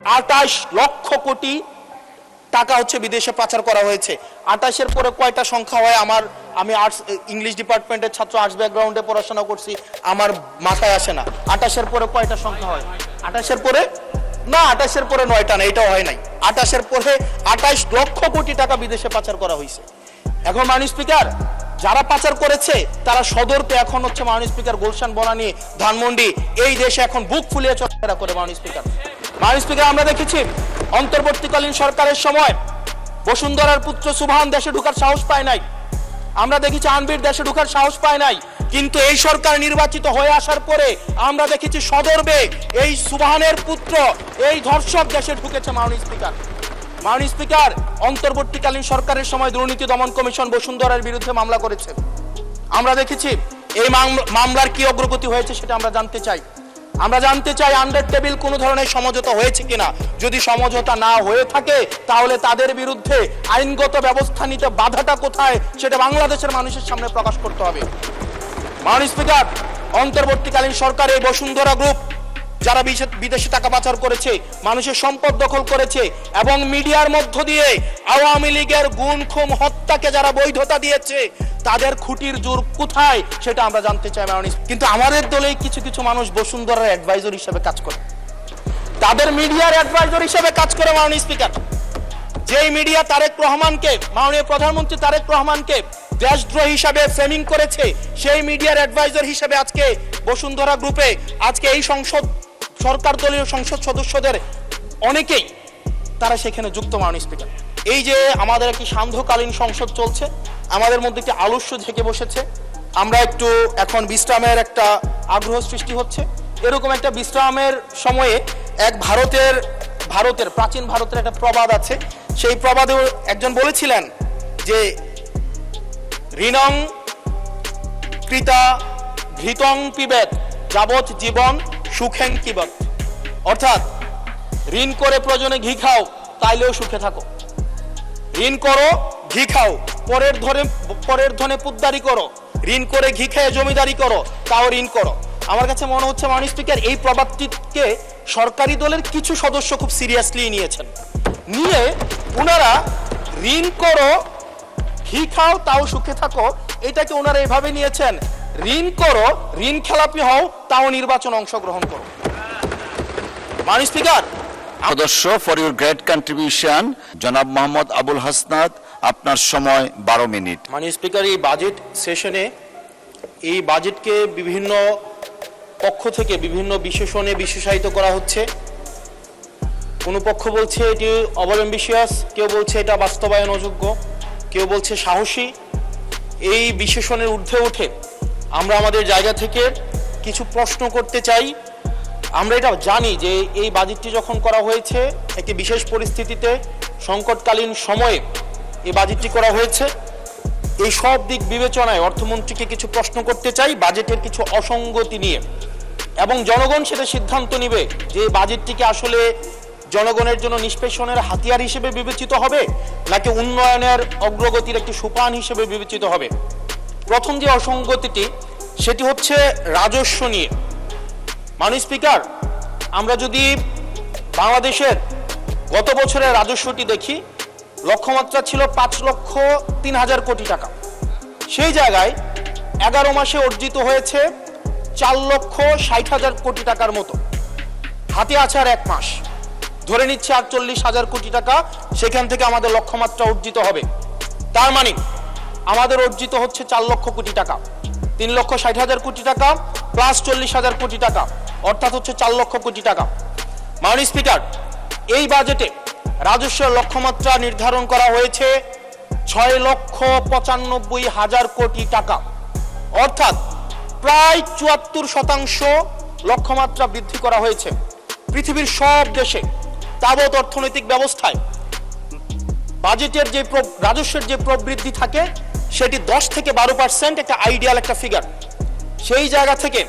28 লক্ষ কোটি টাকা হচ্ছে বিদেশে পাচার করা হয়েছে। 28-এর পরে কয়টা সংখ্যা হয় আমি আর্টস ইংলিশ ডিপার্টমেন্টের ছাত্র, আর্টস ব্যাকগ্রাউন্ডে পড়াশোনা করছি, আমার মাথায় আসে না। 28-এর পরে কয়টা সংখ্যা হয়? 28-এর পরে না, 28-এর পরে 9টা না, এটাও হয় নাই। 28-এর পরে 28 লক্ষ কোটি টাকা বিদেশে পাচার করা হয়েছে। এখন মাননীয় স্পিকার, যারা পাচার করেছে তারা সদরতে এখন হচ্ছে মাননীয় স্পিকার গুলশান, বনানী, ধানমন্ডি, এই দেশে এখন বুক ফুলিয়ে চলাফেরা করে। মাননীয় স্পিকার, আমরা দেখেছি অন্তর্বর্তীকালীন সরকারের সময় বসুন্ধরার পুত্র সুবহান দেশে ঢোকার সাহস পায় নাই। আমরা দেখেছি আনবির দেশে ঢোকার সাহস পায় নাই। কিন্তু এই সরকার নির্বাচিত হয়ে আসার পরে আমরা দেখেছি সদর্বে এই সুবহানের পুত্র, এই ধর্ষক দেশে ঢুকেছে। মাননীয় স্পিকার, অন্তর্বর্তীকালীন সরকারের সময় দুর্নীতি দমন কমিশন বসুন্ধরার বিরুদ্ধে মামলা করেছে। আমরা দেখেছি এই মামলার কি অগ্রগতি হয়েছে সেটা আমরা জানতে চাই। আন্ডার টেবিল কোনো ধরনের সমঝোতা হয়েছে কিনা। যদি সমঝোতা না হয়ে থাকে তাহলে তাদের বিরুদ্ধে আইনগত ব্যবস্থা নিতে বাধাটা কোথায় সেটা বাংলাদেশের মানুষের সামনে প্রকাশ করতে হবে। মাননীয় স্পিকার, অন্তর্বর্তীকালীন সরকার এই বসুন্ধরা গ্রুপ যারা বিদেশে টাকা পাচার করেছে, মানুষের সম্পদ দখল করেছে এবং মিডিয়ার মধ্য দিয়ে আওয়ামী লীগের গুম খুন হত্যাকে যারা বৈধতা দিয়েছে, তাদের খুঁটির জোর কোথায় সেটা আমরা জানতে চাই। কিন্তু আমাদের দলে কিছু কিছু মানুষ বসুন্ধরার অ্যাডভাইজর হিসেবে কাজ করে, তাদের মিডিয়ার অ্যাডভাইজর হিসেবে কাজ করে। মাননীয় স্পিকার, যেই মিডিয়া তারেক রহমানকে, মাননীয় প্রধানমন্ত্রী তারেক রহমানকে দেশদ্রোহী হিসাবে ফ্রেমিং করেছে, সেই মিডিয়ার অ্যাডভাইজর হিসেবে আজকে বসুন্ধরা গ্রুপে আজকে এই সরকার দলীয় সংসদ সদস্যদের অনেকেই তারা সেখানে যুক্ত। মাননীয় স্পিকার, এই যে আমাদের একটি সান্ধ্যকালীন সংসদ চলছে, আমাদের মধ্যে একটি আলস্য থেকে বসেছে, আমরা একটু এখন বিশ্রামের একটা আগ্রহ সৃষ্টি হচ্ছে। এরকম একটা বিশ্রামের সময়ে এক প্রাচীন ভারতের একটা প্রবাদ আছে। সেই প্রবাদে একজন বলেছিলেন যে ঋণং কৃতা ঘৃতং পিবেত যাবৎ জীবন সুখেং কিবত। অর্থাৎ ঋণ করে প্রয়োজনে ঘি খাও, তাইলেও সুখে থাকো। ঋণ করো, ঘি খাও, পরের ধনে পুদ্দারি করো, ঋণ করে ঘি খেয়ে জমিদারি করো, তাও ঋণ করো। আমার কাছে মনে হচ্ছে মাননীয় স্পিকার, এই প্রবাদটিকে সরকারি দলের কিছু সদস্য খুব সিরিয়াসলি নিয়েছেন, নিয়ে ওনারা ঋণ করো, ঘি খাও, তাও সুখে থাকো, এটাকে ওনারা এভাবে নিয়েছেন, ঋণ করো, ঋণ খেলাপি হও, তাও নির্বাচন অংশগ্রহণ করো। মাননীয় স্পিকার, সদস্য ফর ইউর গ্রেট কন্ট্রিবিউশন জনাব মোহাম্মদ আবুল হাসনাত, আপনার সময় 12 মিনিট। মাননীয় স্পিকার, এই বাজেট সেশনে এই বাজেটকে বিভিন্ন পক্ষ থেকে বিভিন্ন বিশেষণে বিশেষায়িত করা হচ্ছে। কোনো পক্ষ বলছে এটি অবলম্বিশিয়াস, কেউ বলছে এটা বাস্তবায়ন অযোগ্য, কেউ বলছে সাহসী। এই বিশেষণের ঊর্ধ্বে উঠে আমরা আমাদের জায়গা থেকে কিছু প্রশ্ন করতে চাই। আমরা এটা জানি যে এই বাজেটটি যখন করা হয়েছে একটি বিশেষ পরিস্থিতিতে, সংকটকালীন সময়ে এই বাজেটটি করা হয়েছে। এই সব দিক বিবেচনায় অর্থমন্ত্রীকে কিছু প্রশ্ন করতে চাই বাজেটের কিছু অসঙ্গতি নিয়ে, এবং জনগণ সেটা সিদ্ধান্ত নিবে যে বাজেটটিকে আসলে জনগণের জন্য নিষ্পেষণের হাতিয়ার হিসেবে বিবেচিত হবে নাকি উন্নয়নের অগ্রগতির একটি সোপান হিসেবে বিবেচিত হবে। প্রথম যে অসঙ্গতিটি সেটি হচ্ছে রাজস্ব নিয়ে। মাননীয় স্পিকার, আমরা যদি বাংলাদেশের গত বছরের রাজস্বটি দেখি, লক্ষ্যমাত্রা ছিল 5,03,000 কোটি টাকা। সেই জায়গায় 11 মাসে অর্জিত হয়েছে 4,60,000 কোটি টাকার মতো। হাতে আছে আর 1 মাস, ধরে নিচ্ছে 48,000 কোটি টাকা সেখান থেকে আমাদের লক্ষ্যমাত্রা অর্জিত হবে। তার মানে আমাদের অর্জিত হচ্ছে 4 লক্ষ কোটি টাকা, 3,60,000 কোটি টাকা প্লাস 40,000 কোটি টাকা, অর্থাৎ হচ্ছে 4 লক্ষ কোটি টাকা। মাননীয় স্পিকার, এই বাজেটে রাজস্বের লক্ষ্যমাত্রা নির্ধারণ করা হয়েছে 6,95,000 কোটি টাকা, অর্থাৎ প্রায় 74% লক্ষ্যমাত্রা বৃদ্ধি করা হয়েছে। পৃথিবীর সব দেশে তাবৎ অর্থনৈতিক ব্যবস্থায় বাজেটের যে রাজস্বের যে প্রবৃদ্ধি থাকে সেটি 10 থেকে 12% একটা আইডিয়াল একটা ফিগার। সেই জায়গা থেকে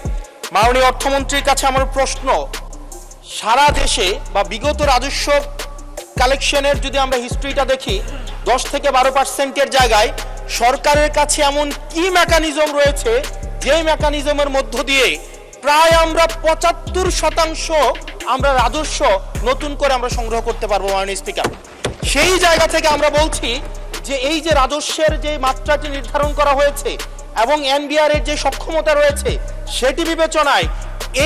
মাননীয় অর্থমন্ত্রীর কাছে আমার প্রশ্ন, সারা দেশে বা বিগত রাজস্ব কালেকশনের যদি আমরা হিস্ট্রিটা দেখি, 10 থেকে 12%-এর জায়গায় সরকারের কাছে এমন কি মেকানিজম রয়েছে যে মেকানিজমের মধ্য দিয়ে প্রায় আমরা 75% আমরা রাজস্ব নতুন করে আমরা সংগ্রহ করতে পারবো মাননীয় স্পিকার। সেই জায়গা থেকে আমরা বলছি যে এই যে রাজস্বের যে মাত্রাটি নির্ধারণ করা হয়েছে এবং এনবিআর এর যে সক্ষমতা রয়েছে সেটি বিবেচনায়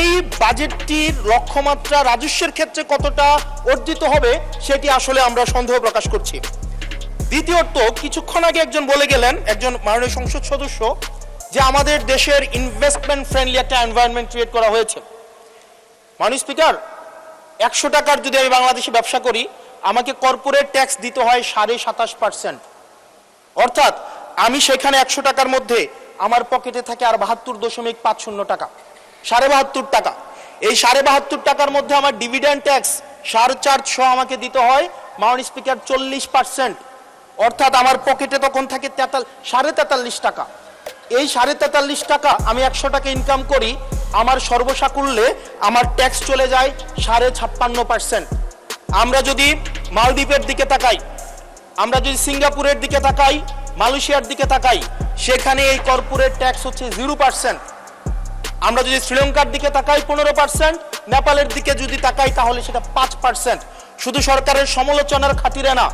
এই বাজেটটির লক্ষ্যমাত্রা রাজস্বের ক্ষেত্রে কতটা অর্জিত হবে সেটি আসলে আমরা সন্দেহ প্রকাশ করছি। দ্বিতীয়ত, কিছুক্ষণ আগে একজন বলে গেলেন, একজন মাননীয় সংসদ সদস্য, যে আমাদের দেশের ইনভেস্টমেন্ট ফ্রেন্ডলি একটা এনভায়রনমেন্ট ক্রিয়েট করা হয়েছে। মাননীয় স্পিকার, 100 টাকার যদি আমি বাংলাদেশে ব্যবসা করি আমাকে কর্পোরেট ট্যাক্স দিতে হয় 27.5%। অর্থাৎ আমি সেখানে 100 টাকার মধ্যে আমার পকেটে থাকে আর 72.50 টাকা, 72.5 টাকা। এই 72.5 টাকার মধ্যে আমার ডিভিডেন্ড ট্যাক্স 4.5 আমাকে দিতে হয় মাননীয় স্পিকার 40%। অর্থাৎ আমার পকেটে তখন থাকে 43.5 টাকা। এই 43.5 টাকা আমি 100 টাকা ইনকাম করি, আমার সর্বসাকুল্যে আমার ট্যাক্স চলে যায় 56.5%। আমরা যদি মালদ্বীপের দিকে তাকাই, আমরা যদি সিঙ্গাপুরের দিকে তাকাই, মালয়েশিয়ার দিকে তাকাই, সেখানে এই কর্পোরেট ট্যাক্স হচ্ছে 0%। আমরা যদি শ্রীলঙ্কার দিকে তাকাই 15%, নেপালের দিকে যদি তাকাই তাহলে সেটা 5%। শুধু সরকারের সমালোচনার খাতিরে না,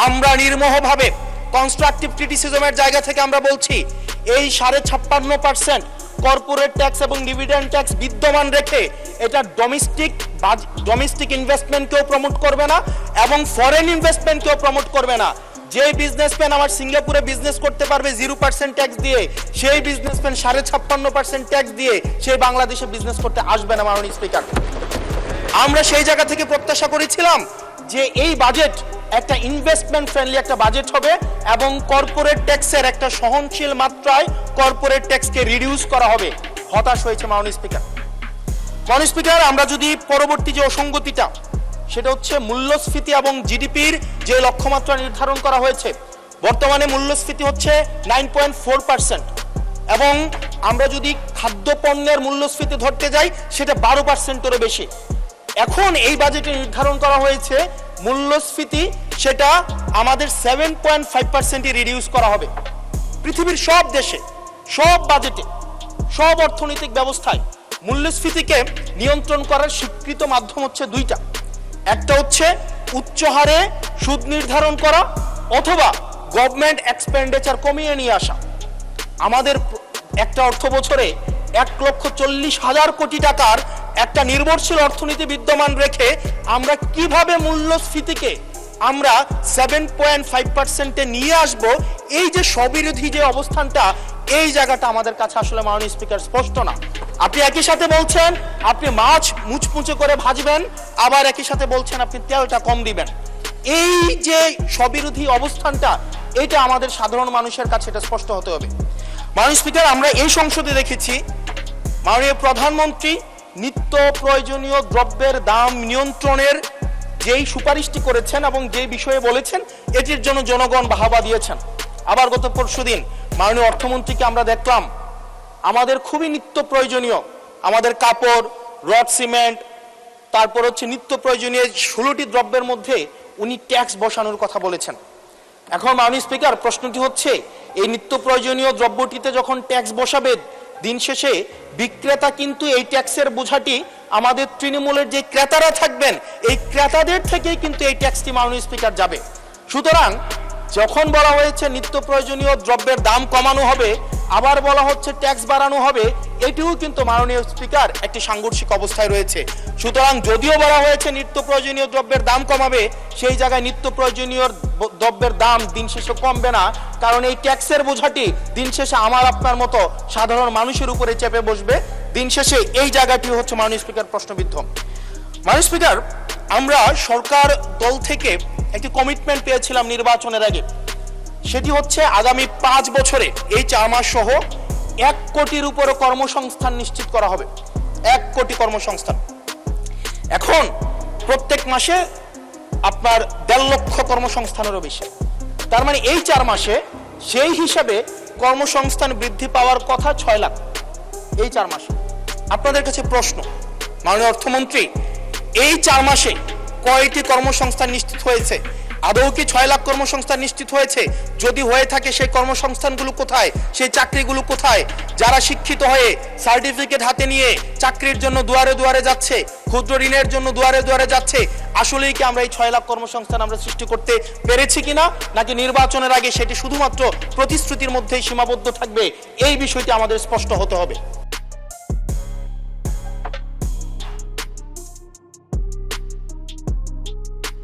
আমরা নির্মোহভাবে কনস্ট্রাকটিভ ক্রিটিসিজমের জায়গা থেকে আমরা বলছি এই 56.5% কর্পোরেট ট্যাক্স এবং ডিভিডেন্ড ট্যাক্স বিদ্যমান রেখে এটা ডোমেস্টিক ইনভেস্টমেন্টকেও প্রমোট করবে না এবং ফরেন ইনভেস্টমেন্টকেও প্রমোট করবে না। যে বিজনেসম্যান আমার সিঙ্গাপুরে বিজনেস করতে পারবে 0% ট্যাক্স দিয়ে, সেই বিজনেসম্যান 56.5% ট্যাক্স দিয়ে সেই বাংলাদেশে বিজনেস করতে আসবে না মাননীয় স্পিকার। আমরা সেই জায়গা থেকে প্রত্যাশা করেছিলাম যে এই বাজেট একটা ইনভেস্টমেন্ট ফ্রেন্ডলি একটা বাজেট হবে এবং কর্পোরেট ট্যাক্সের একটা সহনশীল মাত্রায় কর্পোরেট ট্যাক্সকে রিডিউস করা হবে। হতাশ হয়েছে মাননীয় স্পিকার। মাননীয় স্পিকার, আমরা যদি পরবর্তী যে অসঙ্গতিটা, সেটা হচ্ছে মূল্যস্ফীতি এবং জিডিপির যে লক্ষ্যমাত্রা নির্ধারণ করা হয়েছে, বর্তমানে মূল্যস্ফীতি হচ্ছে 9.4% এবং আমরা যদি খাদ্যপণ্যের মূল্যস্ফীতি ধরতে যাই সেটা 12%-এরও বেশি। এখন এই বাজেটে নির্ধারণ করা হয়েছে মূল্যস্ফীতি সেটা আমাদের 7.5% রিডিউস করা হবে। পৃথিবীর সব দেশে, সব বাজেটে, সব অর্থনৈতিক ব্যবস্থায় মূল্যস্ফীতিকে নিয়ন্ত্রণ করার স্বীকৃত মাধ্যম হচ্ছে দুইটা। একটা হচ্ছে উচ্চ হারে সুদ নির্ধারণ করা অথবা গভর্নমেন্ট এক্সপেন্ডিচার কমিয়ে নিয়ে আসা। আমাদের একটা অর্থ বছরে 1,40,000 কোটি টাকার একটা নির্ভরশীল অর্থনীতি বিদ্যমান রেখে আমরা কিভাবে মূল্যস্ফীতিকে আমরা 7.5%-এ নিয়ে আসব, এই যে স্ববিরোধী যে অবস্থানটা, এই জায়গাটা আমাদের কাছে আসলে মাননীয় স্পিকার স্পষ্ট না। আপনি একই সাথে বলছেন আপনি মাছ মুচমুচে করে ভাজবেন, আবার একই সাথে বলছেন আপনি তেলটা কম দিবেন। এই যে স্ববিরোধী অবস্থানটা, এটা আমাদের সাধারণ মানুষের কাছে এটা স্পষ্ট হতে হবে। মাননীয় স্পিকার, আমরা এই সংসদে দেখেছি মাননীয় প্রধানমন্ত্রী নিত্য প্রয়োজনীয় দ্রব্যের দাম নিয়ন্ত্রণের যেই সুপারিশটি করেছেন এবং যেই বিষয়ে বলেছেন এটির জন্য জনগণ বাহবা দিয়েছেন। আবার গত পরশুদিন মাননীয় অর্থমন্ত্রীকে আমরা দেখলাম আমাদের খুবই নিত্য প্রয়োজনীয় আমাদের কাপড়, রড সিমেন্ট, তারপর হচ্ছে নিত্য প্রয়োজনীয় 16টি দ্রব্যের মধ্যে উনি ট্যাক্স বসানোর কথা বলেছেন। এখন মাননীয় স্পিকার, প্রশ্নটি হচ্ছে এই নিত্য প্রয়োজনীয় দ্রব্যটিতে যখন ট্যাক্স বসাবে, দিন শেষে বিক্রেতা কিন্তু এই ট্যাক্সের বোঝাটি আমাদের তৃণমূলের যে ক্রেতারা থাকবেন এই ক্রেতাদের থেকেই কিন্তু এই ট্যাক্সটি মাননীয় স্পিকার যাবে। সুতরাং যখন বলা হয়েছে নিত্য প্রয়োজনীয় দ্রব্যের দাম কমানো হবে, আবার বলা হচ্ছে ট্যাক্স বাড়ানো হবে, এটিও কিন্তু মাননীয় স্পিকার একটি সাংঘর্ষিক অবস্থায় রয়েছে। সুতরাং যদিও বলা হয়েছে নিত্য প্রয়োজনীয় দ্রব্যের দাম কমাবে, সেই জায়গায় নিত্য প্রয়োজনীয় দ্রব্যের দাম দিন শেষে কমবে না, কারণ এই ট্যাক্সের বোঝাটি দিন শেষে আমার আপনার মতো সাধারণ মানুষের উপরে চেপে বসবে। দিন শেষে এই জায়গাটি হচ্ছে মাননীয় স্পিকার প্রশ্নবিদ্ধ। মাননীয় স্পিকার, আমরা সরকার দল থেকে একটি কমিটমেন্ট পেয়েছিলাম নির্বাচনের আগে, সেটি হচ্ছে আগামী 5 বছরে এই 4 মাস সহ 1 কোটির উপরে কর্মসংস্থান নিশ্চিত করা হবে। 1 কোটি কর্মসংস্থান। এখন প্রত্যেক মাসে আপনার 1.5 লক্ষ কর্মসংস্থানেরও বেশি। তার মানে এই 4 মাসে সেই হিসাবে কর্মসংস্থান বৃদ্ধি পাওয়ার কথা 6 লাখ এই 4 মাসে। আপনাদের কাছে প্রশ্ন, মাননীয় অর্থমন্ত্রী, এই 4 মাসে কয়টি কর্মসংস্থান নিশ্চিত হয়েছে আদৌ কি 6 লাখ কর্মসংস্থান নিশ্চিত হয়েছে? যদি হয়ে থাকে সেই কর্মসংস্থানগুলো কোথায়, সেই চাকরিগুলো কোথায়? যারা শিক্ষিত হয়ে সার্টিফিকেট হাতে নিয়ে চাকরির জন্য দুয়ারে দুয়ারে যাচ্ছে, ক্ষুদ্র ঋণের জন্য দুয়ারে দুয়ারে যাচ্ছে, আসলেই কি আমরা এই 6 লাখ কর্মসংস্থান আমরা সৃষ্টি করতে পেরেছি কিনা, নাকি নির্বাচনের আগে সেটি শুধুমাত্র প্রতিশ্রুতির মধ্যেই সীমাবদ্ধ থাকবে? এই বিষয়টি আমাদের স্পষ্ট হতে হবে।